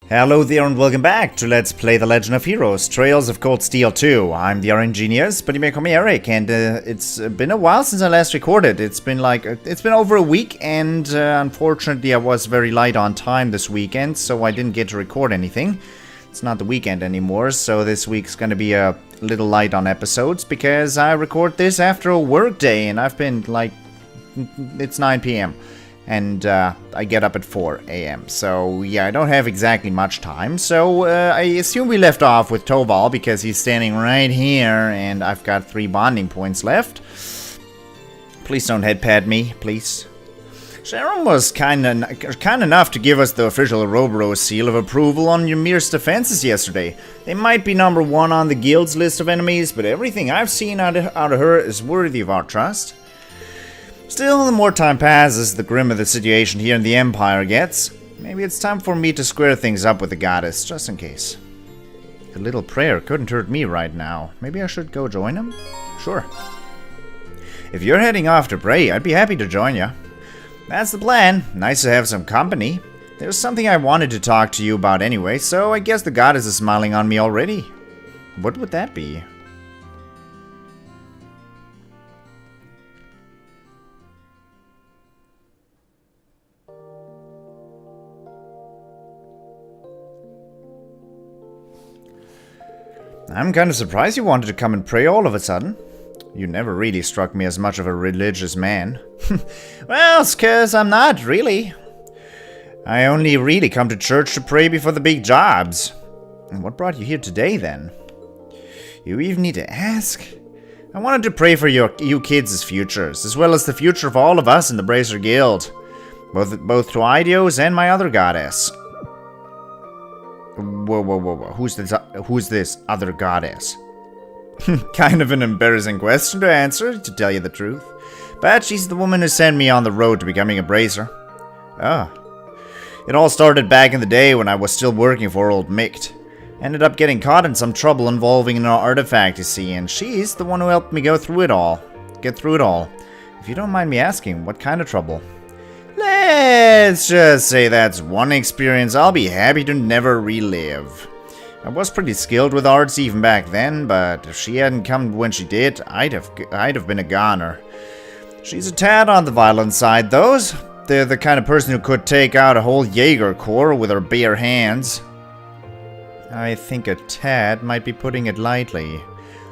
Hello there and welcome back to Let's Play The Legend of Heroes, Trails of Cold Steel 2. I'm the RNGenius, but you may call me Eric, and it's been a while since I last recorded. It's been over a week, and unfortunately I was very light on time this weekend, so I didn't get to record anything. It's not the weekend anymore, so this week's gonna be a little light on episodes, because I record this after a work day, and I've been it's 9 PM. And I get up at 4 AM. So yeah, I don't have exactly much time. So I assume we left off with TloH because he's standing right here and I've got 3 bonding points left. Please don't headpad me, please. Sharon was kind enough to give us the official Ouroboros seal of approval on Ymir's defenses yesterday. They might be number 1 on the guild's list of enemies, but everything I've seen out of her is worthy of our trust. Still, the more time passes, the grimmer the situation here in the Empire gets. Maybe it's time for me to square things up with the goddess, just in case. A little prayer couldn't hurt me right now. Maybe I should go join him? Sure. If you're heading off to pray, I'd be happy to join you. That's the plan. Nice to have some company. There's something I wanted to talk to you about anyway, so I guess the goddess is smiling on me already. What would that be? I'm kind of surprised you wanted to come and pray all of a sudden. You never really struck me as much of a religious man. Well, it's 'cause I'm not, really. I only really come to church to pray before the big jobs. And what brought you here today, then? You even need to ask? I wanted to pray for you kids' futures, as well as the future of all of us in the Bracer Guild. Both to Idios and my other goddess. Whoa. Who's this other goddess? Kind of an embarrassing question to answer, to tell you the truth. But she's the woman who sent me on the road to becoming a bracer. Ah. It all started back in the day when I was still working for old Micht. Ended up getting caught in some trouble involving an artifact, you see, and she's the one who helped me get through it all. If you don't mind me asking, what kind of trouble? Let's just say that's one experience I'll be happy to never relive. I was pretty skilled with arts even back then, but if she hadn't come when she did, I'd have been a goner. She's a tad on the violent side, though. They're the kind of person who could take out a whole Jaeger corps with her bare hands. I think a tad might be putting it lightly.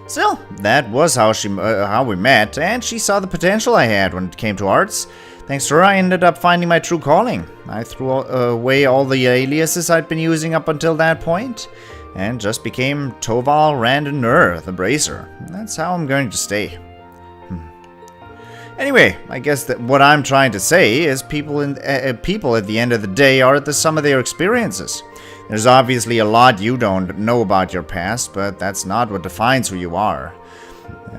Still, that was how we met, and she saw the potential I had when it came to arts. Thanks to her, I ended up finding my true calling. I threw away all the aliases I'd been using up until that point, and just became TloH Randonur, the Bracer. That's how I'm going to stay. Anyway, I guess that what I'm trying to say is people at the end of the day are at the sum of their experiences. There's obviously a lot you don't know about your past, but that's not what defines who you are.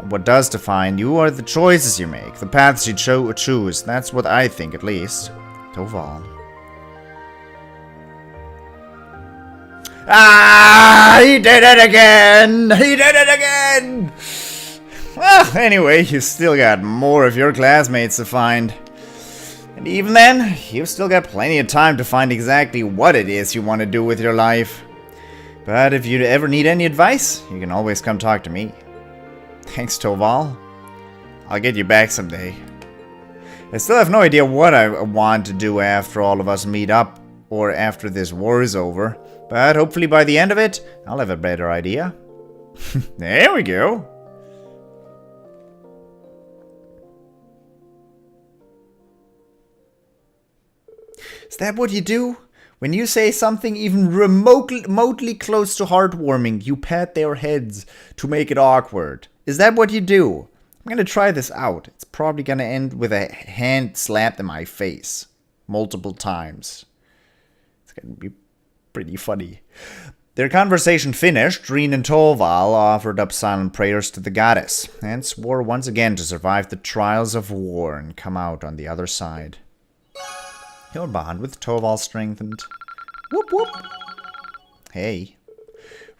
What does define you are the choices you make, the paths you choose. That's what I think, at least. TloH. Ah! He did it again! He did it again! Well, anyway, you still got more of your classmates to find. And even then, you've still got plenty of time to find exactly what it is you want to do with your life. But if you ever need any advice, you can always come talk to me. Thanks, TloH. I'll get you back someday. I still have no idea what I want to do after all of us meet up, or after this war is over. But hopefully by the end of it, I'll have a better idea. There we go. Is that what you do? When you say something even remotely close to heartwarming, you pat their heads to make it awkward. Is that what you do? I'm gonna try this out. It's probably gonna end with a hand slapped in my face. Multiple times. It's gonna be pretty funny. Their conversation finished, Rean and TloH offered up silent prayers to the goddess, and swore once again to survive the trials of war and come out on the other side. Your bond with TloH strengthened. Whoop whoop. Hey.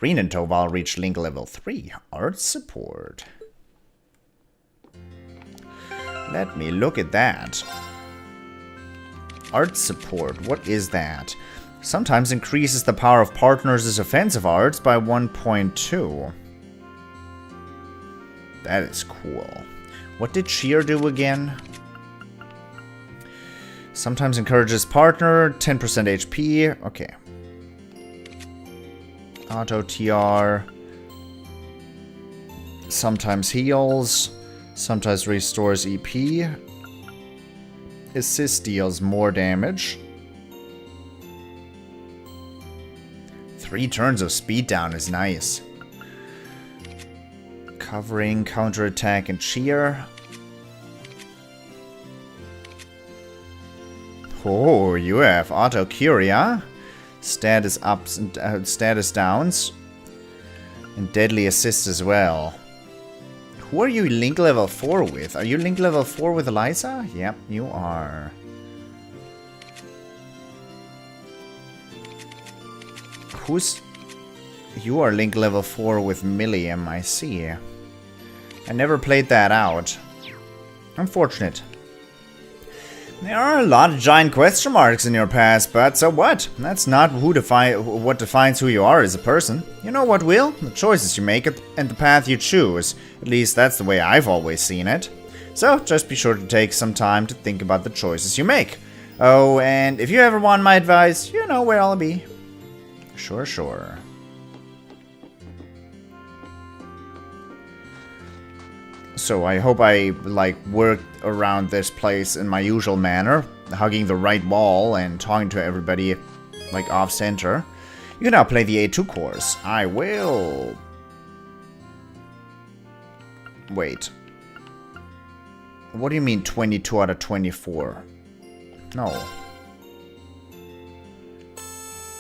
Rean and TloH reached link level 3, art support. Let me look at that. Art support, what is that? Sometimes increases the power of partners' offensive arts by 1.2. That is cool. What did cheer do again? Sometimes encourages partner, 10% HP. Okay. Auto TR. Sometimes heals. Sometimes restores EP. Assist deals more damage. 3 turns of speed down is nice. Covering, counterattack, and cheer. Oh, you have auto curia, status ups and status downs, and deadly assist as well. Who are you link level 4 with? Are you link level 4 with Eliza? Yep, you are. Who's... You are link level 4 with Milliam, I see. I never played that out. Unfortunate. There are a lot of giant question marks in your past, but so what? That's not what defines who you are as a person. You know what will? The choices you make and the path you choose. At least that's the way I've always seen it. So just be sure to take some time to think about the choices you make. Oh, and if you ever want my advice, you know where I'll be. Sure, sure. So I hope I, like, worked around this place in my usual manner, hugging the right wall and talking to everybody, like, off-center. You can now play the A2 course. I will... Wait. What do you mean 22 out of 24? No.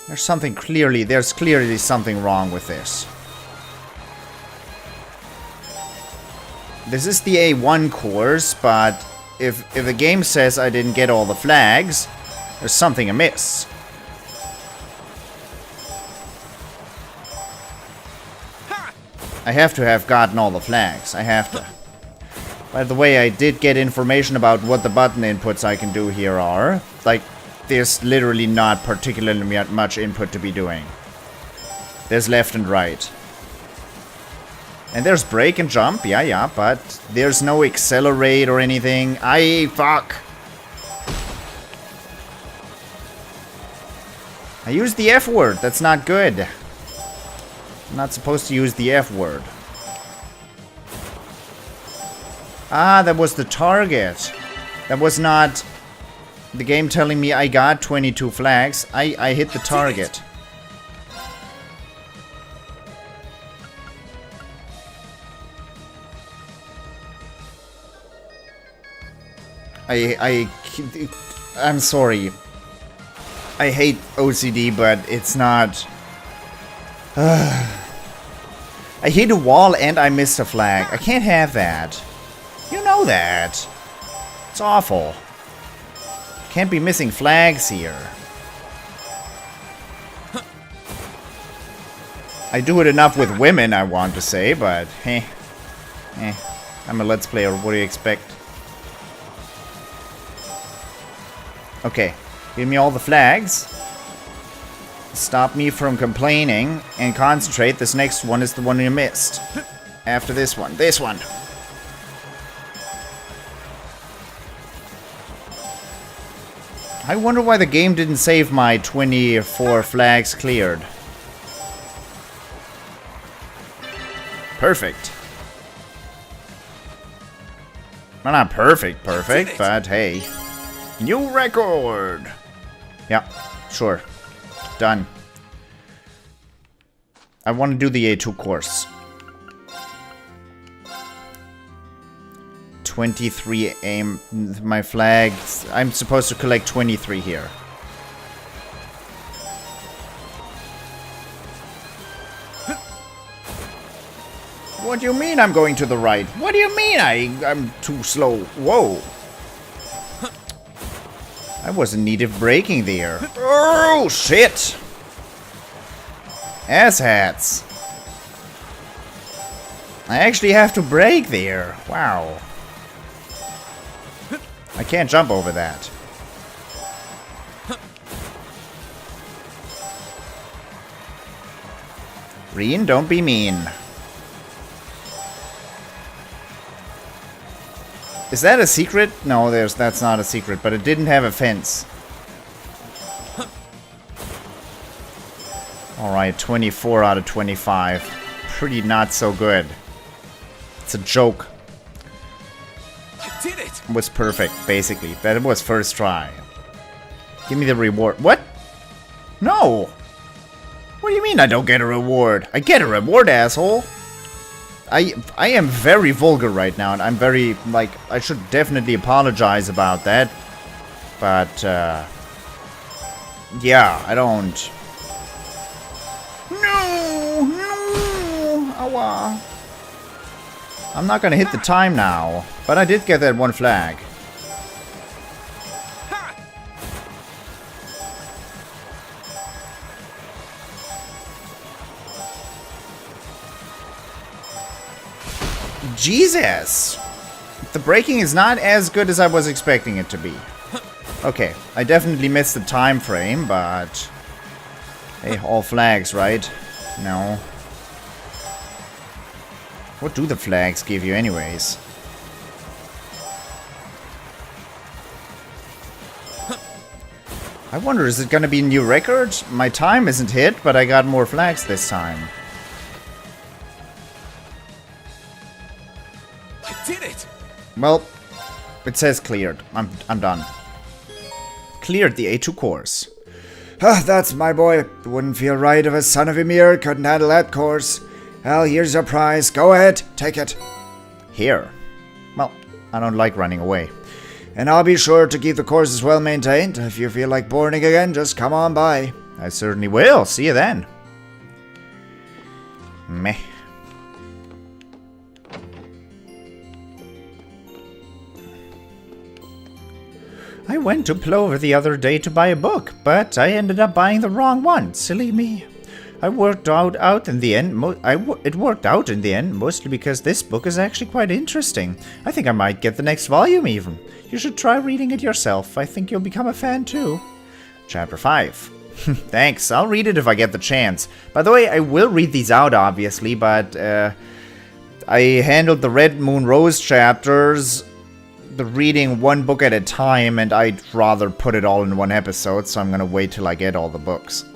There's clearly something wrong with this. This is the A1 course, but if the game says I didn't get all the flags, there's something amiss. I have to have gotten all the flags. I have to. By the way, I did get information about what the button inputs I can do here are. Like, there's literally not particularly much input to be doing. There's left and right. And there's brake and jump, yeah, but there's no accelerate or anything. Fuck! I used the F word, that's not good. I'm not supposed to use the F word. Ah, that was the target. That was not the game telling me I got 22 flags. I hit the target. I'm sorry. I hate OCD, but it's not... I hit a wall and I missed a flag. I can't have that. You know that. It's awful. Can't be missing flags here. I do it enough with women, I want to say, but I'm a Let's Player, what do you expect? Okay, give me all the flags. Stop me from complaining and concentrate. This next one is the one you missed. After this one. This one. I wonder why the game didn't save my 24 flags cleared. Perfect. Well, not perfect, but hey. New record! Yeah, sure. Done. I want to do the A2 course. 23 aim. My flags. I'm supposed to collect 23 here. What do you mean I'm going to the right? What do you mean I'm too slow? Whoa. I wasn't needed braking there. Oh, shit! Asshats. I actually have to brake there. Wow. I can't jump over that. Rean, don't be mean. Is that a secret? No, that's not a secret, but it didn't have a fence. Alright, 24 out of 25. Pretty not so good. It's a joke. I did it! It was perfect, basically. That was first try. Give me the reward. What? No! What do you mean I don't get a reward? I get a reward, asshole! I am very vulgar right now, and I'm very, like, I should definitely apologize about that. But, yeah, I don't... No! No! Awa! I'm not gonna hit the time now, but I did get that one flag. Jesus! The braking is not as good as I was expecting it to be. Okay, I definitely missed the time frame, but... Hey, all flags, right? No. What do the flags give you anyways? I wonder, is it gonna be a new record? My time isn't hit, but I got more flags this time. I did it! Well, it says cleared. I'm done. Cleared the A2 course. Ah, that's my boy. It wouldn't feel right if a son of Ymir couldn't handle that course. Well, here's your prize. Go ahead, take it. Here? Well, I don't like running away. And I'll be sure to keep the courses well maintained. If you feel like boarding again, just come on by. I certainly will. See you then. Meh. I went to Plover the other day to buy a book, but I ended up buying the wrong one. Silly me. It worked out in the end, mostly because this book is actually quite interesting. I think I might get the next volume even. You should try reading it yourself. I think you'll become a fan too. Chapter 5. Thanks, I'll read it if I get the chance. By the way, I will read these out obviously, but I handled the Red Moon Rose chapters, the reading one book at a time, and I'd rather put it all in one episode, so I'm gonna wait till I get all the books.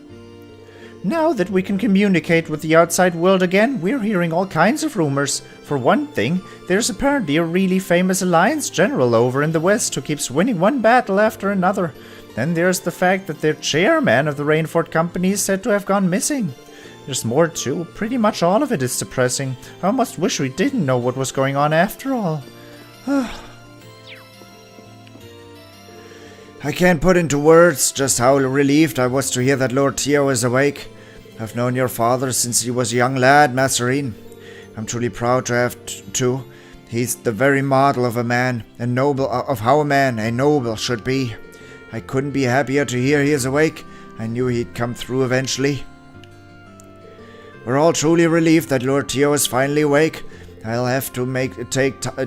Now that we can communicate with the outside world again, we're hearing all kinds of rumors. For one thing, there's apparently a really famous Alliance general over in the West who keeps winning one battle after another. Then there's the fact that their chairman of the Rainford Company is said to have gone missing. There's more too. Pretty much all of it is depressing. I almost wish we didn't know what was going on after all. I can't put into words just how relieved I was to hear that Lord Tio is awake. I've known your father since he was a young lad, Master Rean. I'm truly proud to have too. He's the very model of a man, a noble should be. I couldn't be happier to hear he is awake. I knew he'd come through eventually. We're all truly relieved that Lord Tio is finally awake. I'll have to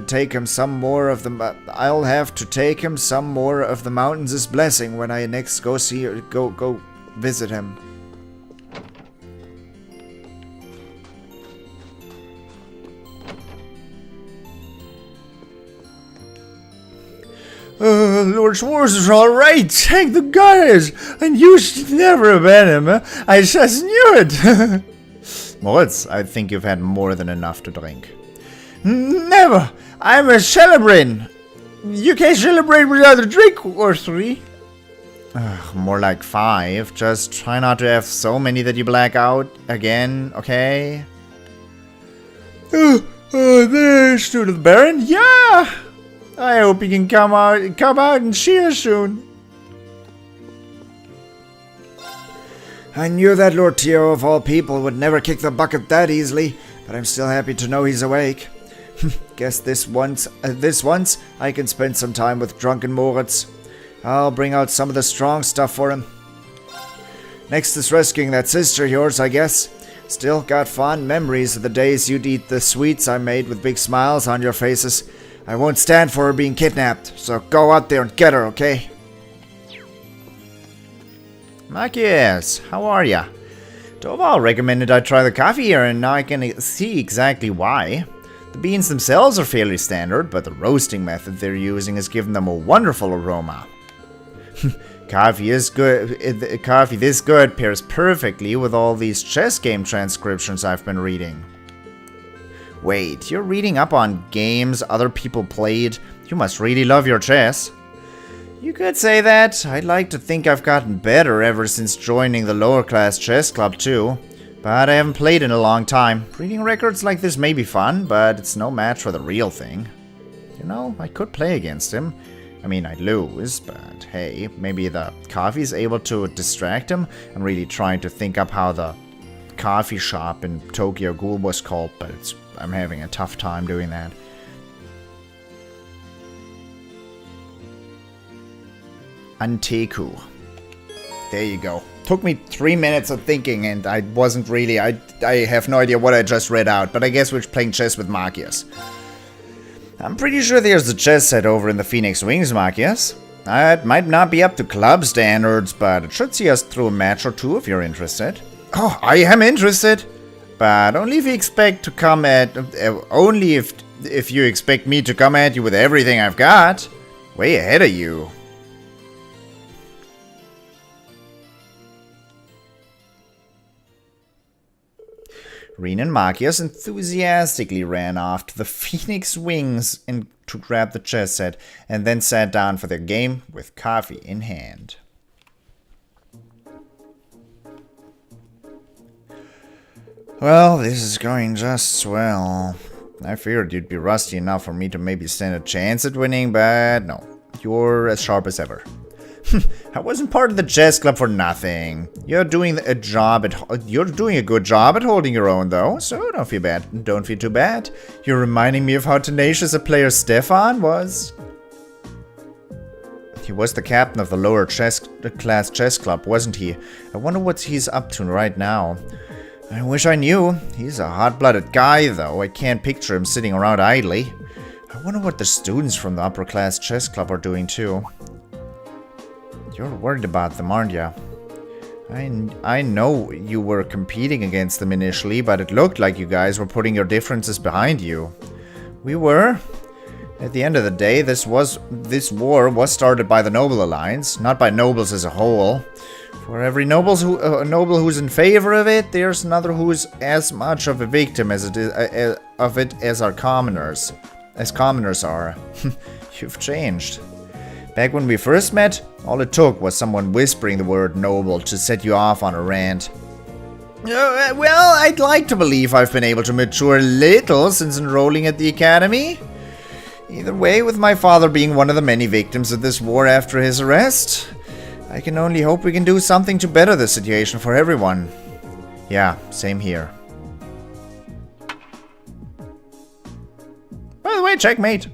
take him some more of the mountains' blessing when I next go visit him. Lord Schwartz is alright, thank the goddess! I knew she'd never abandon him, I just knew it! Moritz, I think you've had more than enough to drink. Never! I'm a celebrating! You can't celebrate without a drink or three. More like 5. Just try not to have so many that you black out again, okay? There's to the Baron? Yeah! I hope he can come out and cheer soon. I knew that Lord Tio of all people would never kick the bucket that easily, but I'm still happy to know he's awake. Guess this once I can spend some time with drunken Moritz. I'll bring out some of the strong stuff for him. Next is rescuing that sister of yours, I guess. Still got fond memories of the days you'd eat the sweets I made with big smiles on your faces. I won't stand for her being kidnapped, so go out there and get her, okay? Marcus, how are ya? Doval recommended I try the coffee here, and now I can see exactly why. The beans themselves are fairly standard, but the roasting method they're using has given them a wonderful aroma. Coffee is good. Coffee this good pairs perfectly with all these chess game transcriptions I've been reading. Wait, you're reading up on games other people played? You must really love your chess. You could say that. I'd like to think I've gotten better ever since joining the lower class chess club too. But I haven't played in a long time. Reading records like this may be fun, but it's no match for the real thing. You know, I could play against him. I mean, I'd lose, but hey, maybe the coffee's able to distract him. I'm really trying to think up how the coffee shop in Tokyo Ghoul was called, but I'm having a tough time doing that. Anteku. There you go. Took me 3 minutes of thinking and I wasn't really... I have no idea what I just read out, but I guess we're playing chess with Marcius. I'm pretty sure there's a chess set over in the Phoenix Wings, Marcius. It might not be up to club standards, but it should see us through a match or two if you're interested. Oh, I am interested! But only if you expect to come at... only if you expect me to come at you with everything I've got. Way ahead of you. Rean and Marcius enthusiastically ran off to the Phoenix Wings to grab the chess set, and then sat down for their game with coffee in hand. Well, this is going just swell. I figured you'd be rusty enough for me to maybe stand a chance at winning, but no. You're as sharp as ever. I wasn't part of the chess club for nothing. You're doing a good job at holding your own, though. So don't feel bad. Don't feel too bad. You're reminding me of how tenacious a player Stefan was. He was the captain of the lower class chess club, wasn't he? I wonder what he's up to right now. I wish I knew. He's a hot-blooded guy, though. I can't picture him sitting around idly. I wonder what the students from the upper class chess club are doing, too. You're worried about them, aren't you? I know you were competing against them initially, but it looked like you guys were putting your differences behind you. We were. At the end of the day, this war was started by the Noble Alliance, not by nobles as a whole. For every noble who's in favor of it, there's another who's as much of a victim as our commoners. As commoners are. You've changed. Back when we first met, all it took was someone whispering the word noble to set you off on a rant. Well, I'd like to believe I've been able to mature a little since enrolling at the academy. Either way, with my father being one of the many victims of this war after his arrest, I can only hope we can do something to better the situation for everyone. Yeah, same here. By the way, checkmate.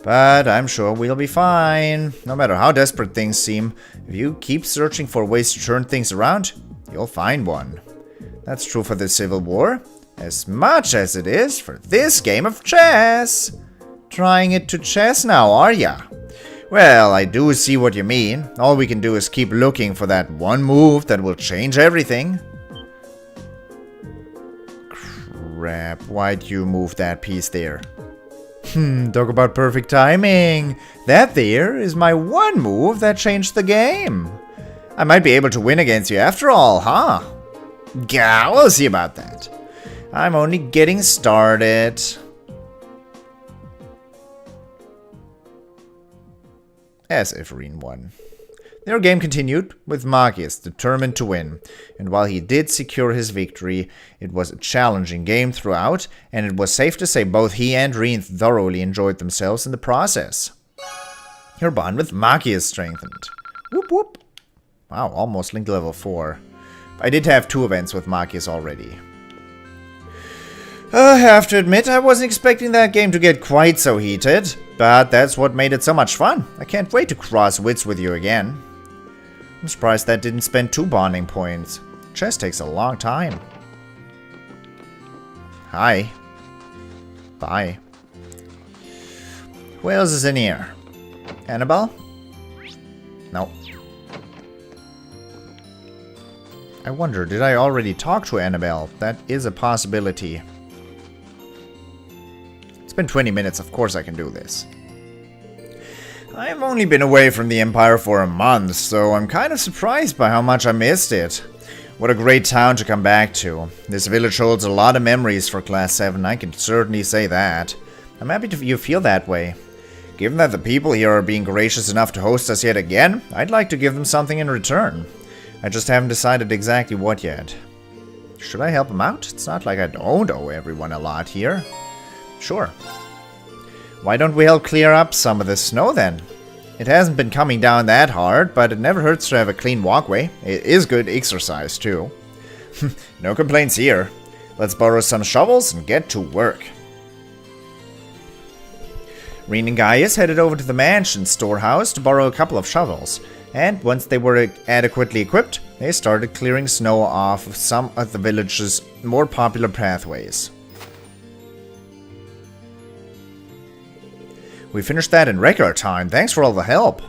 But I'm sure we'll be fine. No matter how desperate things seem, if you keep searching for ways to turn things around, you'll find one. That's true for the Civil War, as much as it is for this game of chess. Trying it to chess now, are ya? Well, I do see what you mean. All we can do is keep looking for that one move that will change everything. Crap, why'd you move that piece there? Talk about perfect timing. That there is my one move that changed the game. I might be able to win against you after all, huh? Yeah, we'll see about that. I'm only getting started. As if Rean won. Their game continued, with Marcius determined to win, and while he did secure his victory, it was a challenging game throughout, and it was safe to say both he and Rean thoroughly enjoyed themselves in the process. Your bond with Marcius strengthened. Whoop whoop. Wow, almost linked level 4. I did have 2 events with Marcius already. I have to admit, I wasn't expecting that game to get quite so heated, but that's what made it so much fun. I can't wait to cross wits with you again. I'm surprised that didn't spend 2 bonding points. Chess takes a long time. Hi. Bye. Who else is in here? Annabelle? No. I wonder, did I already talk to Annabelle? That is a possibility. It's been 20 minutes, of course I can do this. I've only been away from the Empire for a month, so I'm kind of surprised by how much I missed it. What a great town to come back to. This village holds a lot of memories for Class 7, I can certainly say that. I'm happy you feel that way. Given that the people here are being gracious enough to host us yet again, I'd like to give them something in return. I just haven't decided exactly what yet. Should I help them out? It's not like I don't owe everyone a lot here. Sure. Why don't we help clear up some of the snow then? It hasn't been coming down that hard, but it never hurts to have a clean walkway. It is good exercise too. No complaints here. Let's borrow some shovels and get to work. Rean and Gaius headed over to the mansion storehouse to borrow a couple of shovels, and once they were adequately equipped, they started clearing snow off of some of the village's more popular pathways. We finished that in record time, thanks for all the help.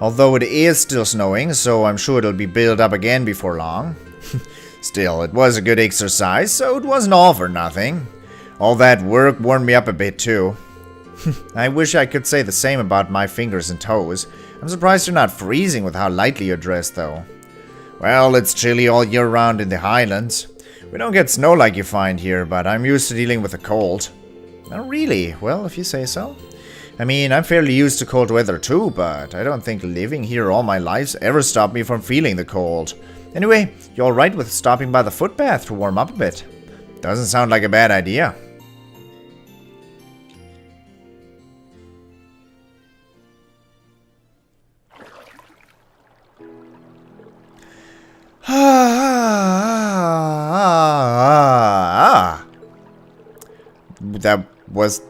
Although it is still snowing, so I'm sure it'll be built up again before long. Still, it was a good exercise, so it wasn't all for nothing. All that work warmed me up a bit too. I wish I could say the same about my fingers and toes. I'm surprised you're not freezing with how lightly you're dressed though. Well, it's chilly all year round in the highlands. We don't get snow like you find here, but I'm used to dealing with the cold. Oh, really? Well, if you say so. I mean, I'm fairly used to cold weather too, but I don't think living here all my life ever stopped me from feeling the cold. Anyway, you alright with stopping by the footbath to warm up a bit? Doesn't sound like a bad idea.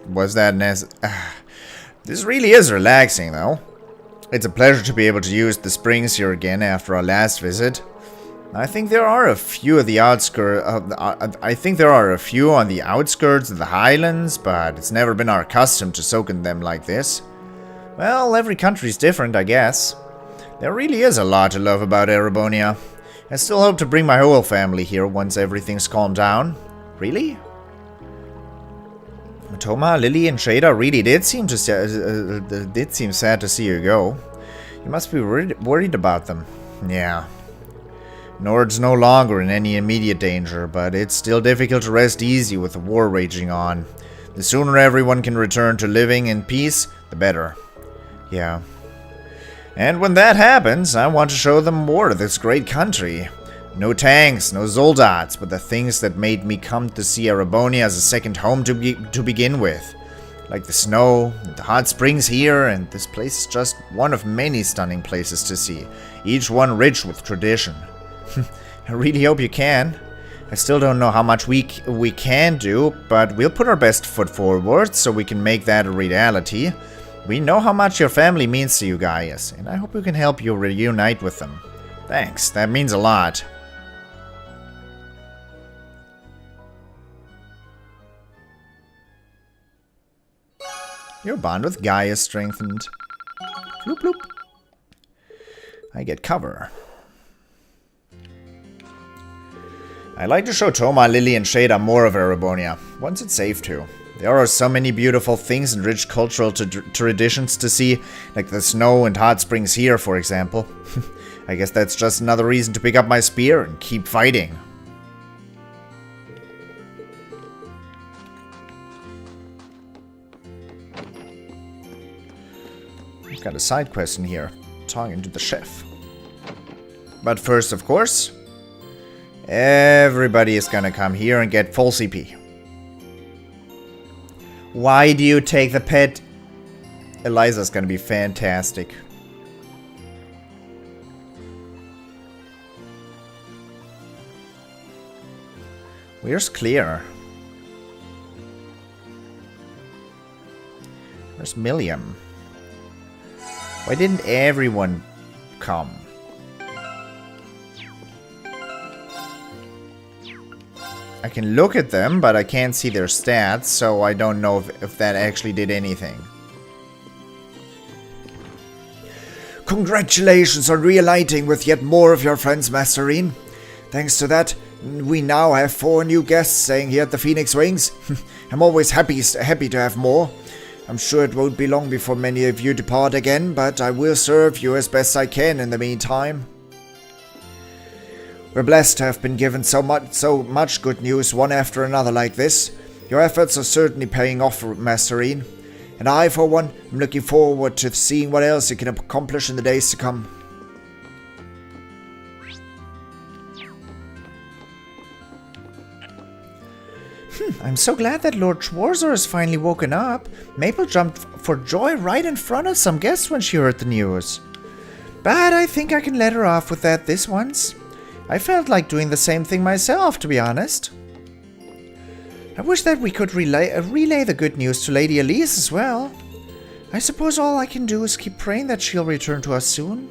Was that necessary? This really is relaxing, though. It's a pleasure to be able to use the springs here again after our last visit. I think there are a few of the outskirts. I think there are a few on the outskirts of the highlands, but it's never been our custom to soak in them like this. Well, every country's different, I guess. There really is a lot to love about Erebonia. I still hope to bring my whole family here once everything's calmed down. Really? Toma, Lily, and Shada really did seem sad to see you go. You must be worried about them. Yeah. Nord's no longer in any immediate danger, but it's still difficult to rest easy with the war raging on. The sooner everyone can return to living in peace, the better. Yeah. And when that happens, I want to show them more of this great country. No tanks, no Zoldats, but the things that made me come to see Erebonia as a second home to begin with. Like the snow, the hot springs here, and this place is just one of many stunning places to see, each one rich with tradition. I really hope you can. I still don't know how much we can do, but we'll put our best foot forward so we can make that a reality. We know how much your family means to you guys, and I hope we can help you reunite with them. Thanks, that means a lot. Your bond with Guy is strengthened. Bloop bloop. I get cover. I like to show Toma, Lily, and Shada more of Erebonia, once it's safe to. There are so many beautiful things and rich cultural traditions to see, like the snow and hot springs here, for example. I guess that's just another reason to pick up my spear and keep fighting. I've got a side quest in here, talking to the chef. But first, of course, everybody is gonna come here and get full CP. Why do you take the pet? Eliza's gonna be fantastic. Where's Clear? Where's Milliam? Why didn't everyone come? I can look at them, but I can't see their stats, so I don't know if that actually did anything. Congratulations on reuniting with yet more of your friends, Master Rean. Thanks to that, we now have 4 new guests staying here at the Phoenix Wings. I'm always happy to have more. I'm sure it won't be long before many of you depart again, but I will serve you as best I can in the meantime. We're blessed to have been given so much good news one after another like this. Your efforts are certainly paying off, Master Rean. And I, for one, am looking forward to seeing what else you can accomplish in the days to come. I'm so glad that Lord Schwarzer has finally woken up. Maple jumped for joy right in front of some guests when she heard the news. But I think I can let her off with that this once. I felt like doing the same thing myself, to be honest. I wish that we could relay the good news to Lady Elise as well. I suppose all I can do is keep praying that she'll return to us soon.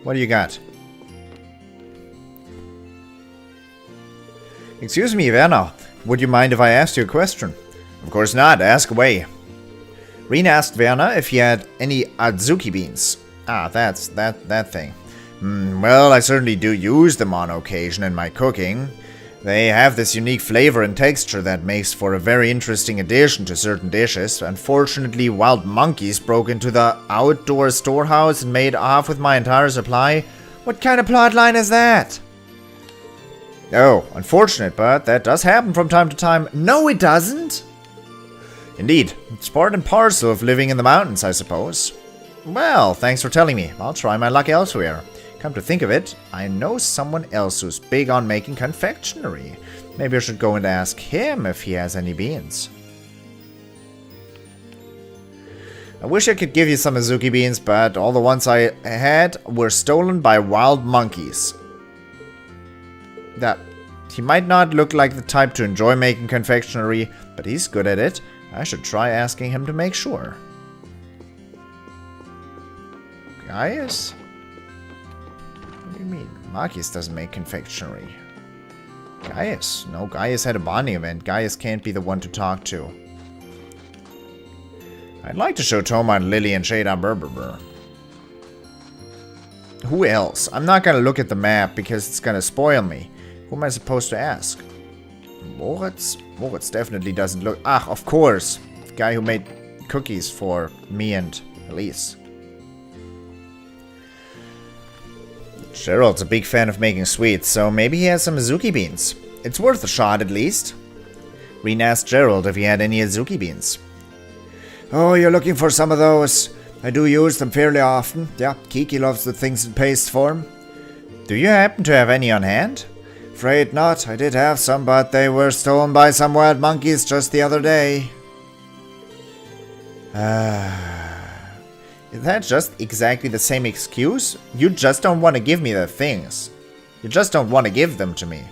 What do you got? Excuse me, Werner. Would you mind if I asked you a question? Of course not. Ask away. Rean asked Werner if he had any Adzuki beans. Ah, that's that thing. Well, I certainly do use them on occasion in my cooking. They have this unique flavor and texture that makes for a very interesting addition to certain dishes. Unfortunately, wild monkeys broke into the outdoor storehouse and made off with my entire supply. What kind of plotline is that? Oh, unfortunate, but that does happen from time to time. No, it doesn't. Indeed, it's part and parcel of living in the mountains, I suppose. Well, thanks for telling me. I'll try my luck elsewhere. Come to think of it, I know someone else who's big on making confectionery. Maybe I should go and ask him if he has any beans. I wish I could give you some Azuki beans, but all the ones I had were stolen by wild monkeys. That he might not look like the type to enjoy making confectionery, but he's good at it. I should try asking him to make sure. Gaius? What do you mean? Marcus doesn't make confectionery. Gaius? No, Gaius had a bonding event. Gaius can't be the one to talk to. I'd like to show Toma and Lily and Shada Berber. Who else? I'm not gonna look at the map because it's gonna spoil me. Who am I supposed to ask? Moritz? Moritz definitely doesn't look... Ah, of course! The guy who made cookies for me and Elise. Gerald's a big fan of making sweets, so maybe he has some Azuki beans. It's worth a shot, at least. Rean asked Gerald if he had any Azuki beans. Oh, you're looking for some of those. I do use them fairly often. Yeah, Kiki loves the things in paste form. Do you happen to have any on hand? Afraid not. I did have some, but they were stolen by some wild monkeys just the other day. Is that just exactly the same excuse? You just don't want to give me the things. You just don't want to give them to me.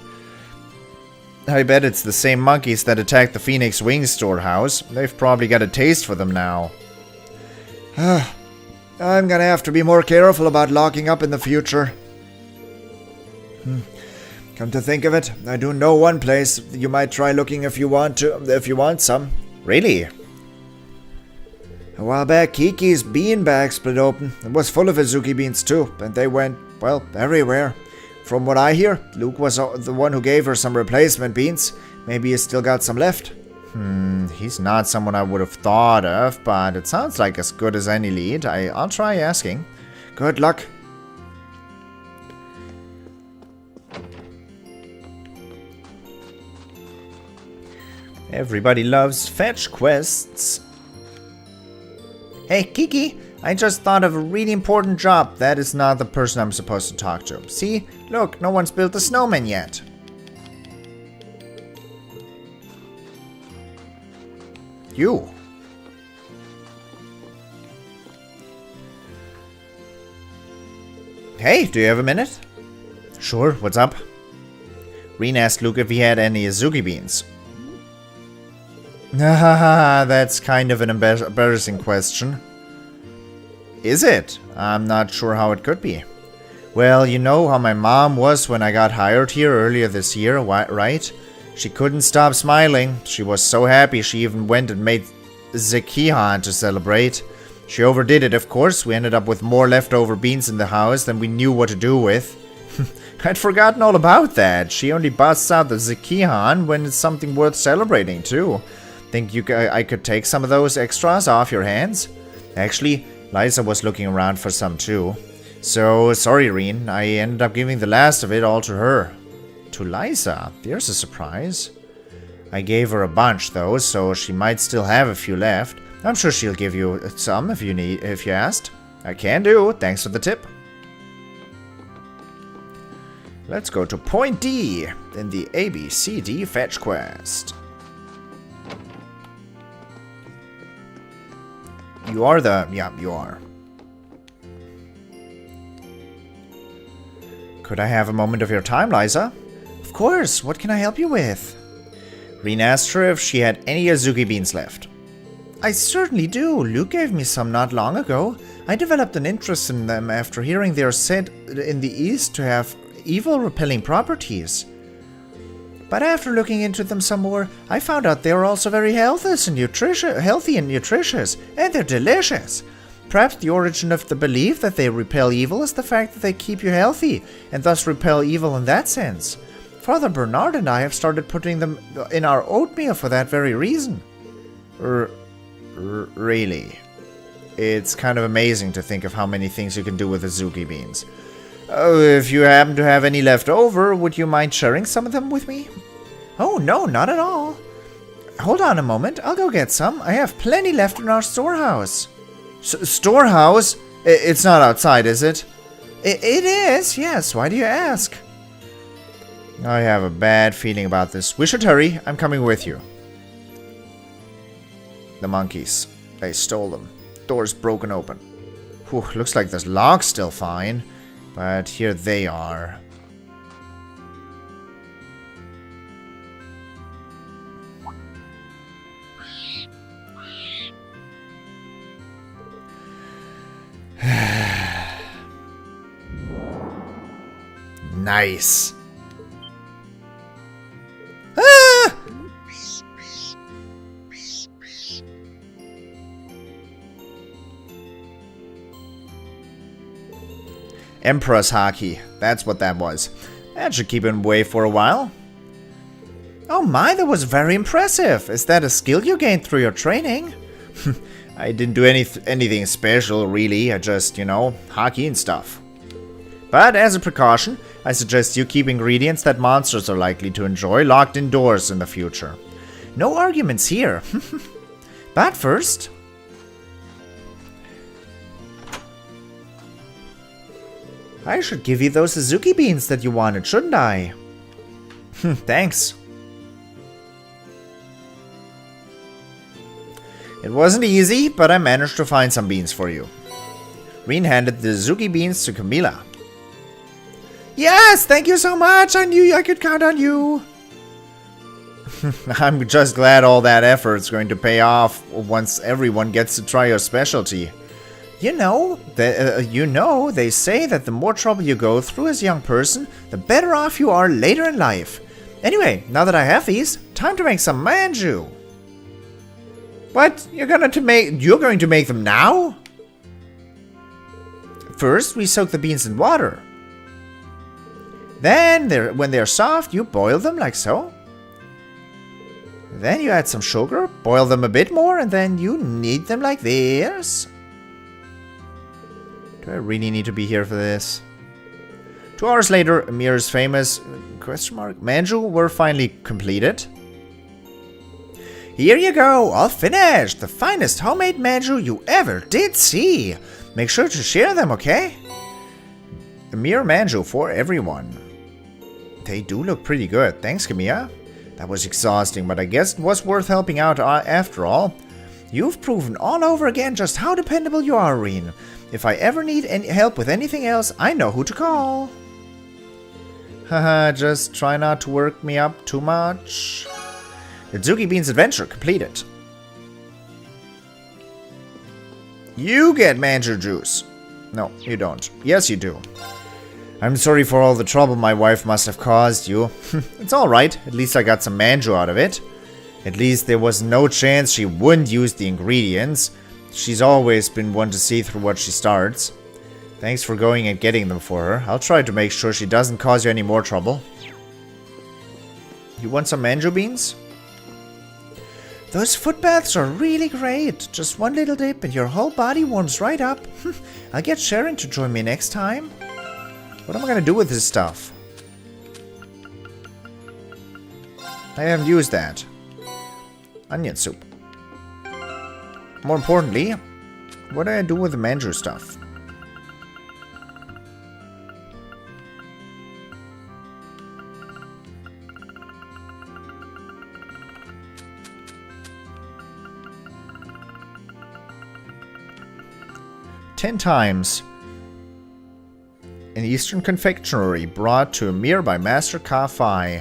I bet it's the same monkeys that attacked the Phoenix Wings storehouse. They've probably got a taste for them now. I'm gonna have to be more careful about locking up in the future. Come to think of it, I do know one place you might try looking if you want some. Really? A while back, Kiki's bean bag split open. It was full of Azuki beans too, and they went, well, everywhere. From what I hear, Luke was the one who gave her some replacement beans. Maybe he's still got some left. He's not someone I would have thought of, but it sounds like as good as any lead. I'll try asking. Good luck. Everybody loves fetch quests. Hey, Kiki, I just thought of a really important job. That is not the person I'm supposed to talk to. See? Look, no one's built a snowman yet. You. Hey, do you have a minute? Sure, what's up? Rean asked Luke if he had any Azuki beans. That's kind of an embarrassing question. Is it? I'm not sure how it could be. Well, you know how my mom was when I got hired here earlier this year, right? She couldn't stop smiling. She was so happy she even went and made Zekihan to celebrate. She overdid it, of course. We ended up with more leftover beans in the house than we knew what to do with. I'd forgotten all about that. She only busts out the Zekihan when it's something worth celebrating, too. Think I could take some of those extras off your hands? Actually, Liza was looking around for some, too. So, sorry, Rean. I ended up giving the last of it all to her. To Liza? There's a surprise. I gave her a bunch, though, so she might still have a few left. I'm sure she'll give you some if you asked. I can do, thanks for the tip. Let's go to point D in the ABCD fetch quest. You are the... yeah, you are. Could I have a moment of your time, Liza? Of course, what can I help you with? Rean asked her if she had any Azuki beans left. I certainly do. Luke gave me some not long ago. I developed an interest in them after hearing they are said in the East to have evil-repelling properties. But after looking into them some more, I found out they are also very healthy and nutritious, and they're delicious. Perhaps the origin of the belief that they repel evil is the fact that they keep you healthy, and thus repel evil in that sense. Father Bernard and I have started putting them in our oatmeal for that very reason. Really? It's kind of amazing to think of how many things you can do with Azuki beans. Oh, if you happen to have any left over, would you mind sharing some of them with me? Oh, no, not at all. Hold on a moment, I'll go get some. I have plenty left in our storehouse. Storehouse? It's not outside, is it? It is, yes. Why do you ask? I have a bad feeling about this. We should hurry. I'm coming with you. The monkeys. They stole them. Door's broken open. Whew, looks like this lock's still fine. But here they are. Nice. Ah! Empress Haki. That's what that was. That should keep him away for a while. Oh my, that was very impressive. Is that a skill you gained through your training? I didn't do anything special, really. I just, Haki and stuff. But as a precaution, I suggest you keep ingredients that monsters are likely to enjoy locked indoors in the future. No arguments here. But first... I should give you those Azuki beans that you wanted, shouldn't I? Thanks. It wasn't easy, but I managed to find some beans for you. Rean handed the Azuki beans to Camilla. Yes, thank you so much. I knew I could count on you. I'm just glad all that effort's going to pay off once everyone gets to try your specialty. They say that the more trouble you go through as a young person, the better off you are later in life. Anyway, now that I have these, time to make some manju. What? You're going to make them now? First, we soak the beans in water. Then, when they're soft, you boil them like so. Then you add some sugar, boil them a bit more, and then you knead them like this. Do I really need to be here for this? 2 hours later, Amir's famous manju were finally completed. Here you go, all finished. The finest homemade manju you ever did see. Make sure to share them, okay? Amir manju for everyone. They do look pretty good. Thanks, Camilla. That was exhausting, but I guess it was worth helping out after all. You've proven all over again just how dependable you are, Rean. If I ever need any help with anything else, I know who to call. Haha, just try not to work me up too much. Azuki Bean's adventure completed. You get manju juice. No, you don't. Yes, you do. I'm sorry for all the trouble my wife must have caused you. It's alright, at least I got some manju out of it. At least there was no chance she wouldn't use the ingredients. She's always been one to see through what she starts. Thanks for going and getting them for her. I'll try to make sure she doesn't cause you any more trouble. You want some manjo beans? Those foot baths are really great. Just one little dip and your whole body warms right up. I'll get Sharon to join me next time. What am I gonna do with this stuff? I haven't used that. Onion soup. More importantly, what do I do with the manjo stuff? "10 times. An Eastern confectionery brought to Amir by Master Ka-Fi.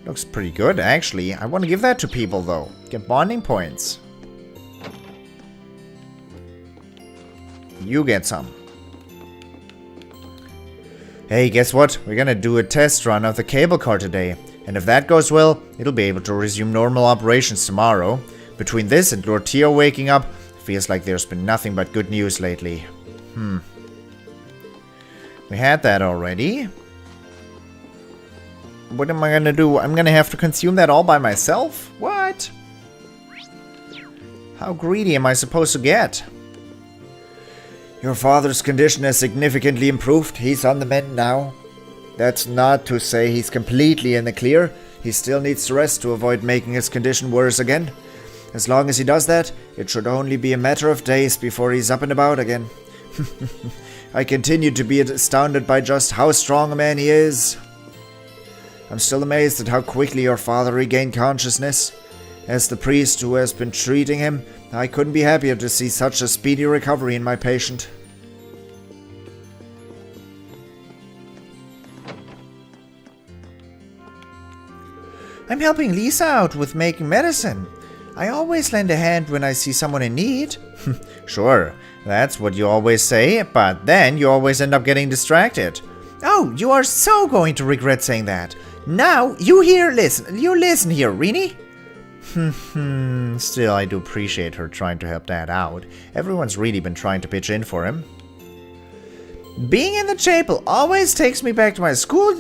Looks pretty good, actually. I want to give that to people, though. Get bonding points. You get some. Hey, guess what? We're gonna do a test run of the cable car today. And if that goes well, it'll be able to resume normal operations tomorrow. Between this and Lord Tio waking up, feels like there's been nothing but good news lately. We had that already. What am I gonna do? I'm gonna have to consume that all by myself? What? How greedy am I supposed to get? Your father's condition has significantly improved. He's on the mend now. That's not to say he's completely in the clear. He still needs to rest to avoid making his condition worse again. As long as he does that, it should only be a matter of days before he's up and about again. I continue to be astounded by just how strong a man he is. I'm still amazed at how quickly your father regained consciousness. As the priest who has been treating him, I couldn't be happier to see such a speedy recovery in my patient. I'm helping Lisa out with making medicine. I always lend a hand when I see someone in need. Sure, that's what you always say, but then you always end up getting distracted. Oh, you are so going to regret saying that. Now, you listen here, Reanie. Still, I do appreciate her trying to help Dad out. Everyone's really been trying to pitch in for him. Being in the chapel always takes me back to my school,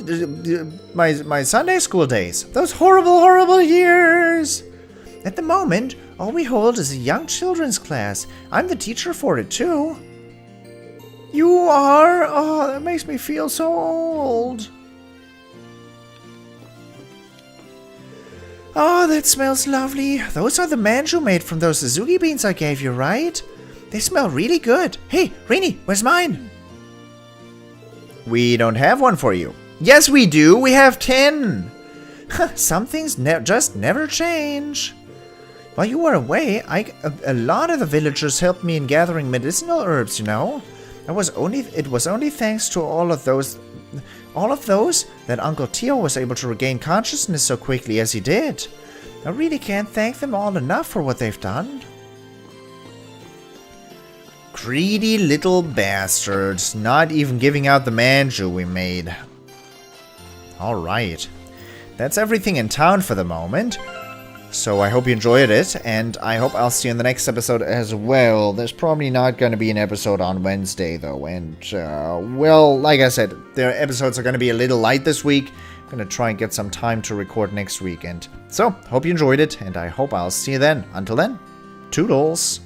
my Sunday school days. Those horrible, horrible years. At the moment, all we hold is a young children's class. I'm the teacher for it, too. You are? Oh, that makes me feel so old. Oh, that smells lovely. Those are the manju made from those Suzuki beans I gave you, right? They smell really good. Hey, Reanie, where's mine? We don't have one for you. Yes, we do. We have 10. Some things just never change. While you were away, a lot of the villagers helped me in gathering medicinal herbs, you know. It was only thanks to all of those that Uncle Tio was able to regain consciousness so quickly as he did. I really can't thank them all enough for what they've done. Greedy little bastards, not even giving out the manju we made. Alright, that's everything in town for the moment. So I hope you enjoyed it, and I hope I'll see you in the next episode as well. There's probably not going to be an episode on Wednesday, though, and, well, like I said, their episodes are going to be a little light this week. I'm going to try and get some time to record next weekend. So, hope you enjoyed it, and I hope I'll see you then. Until then, toodles!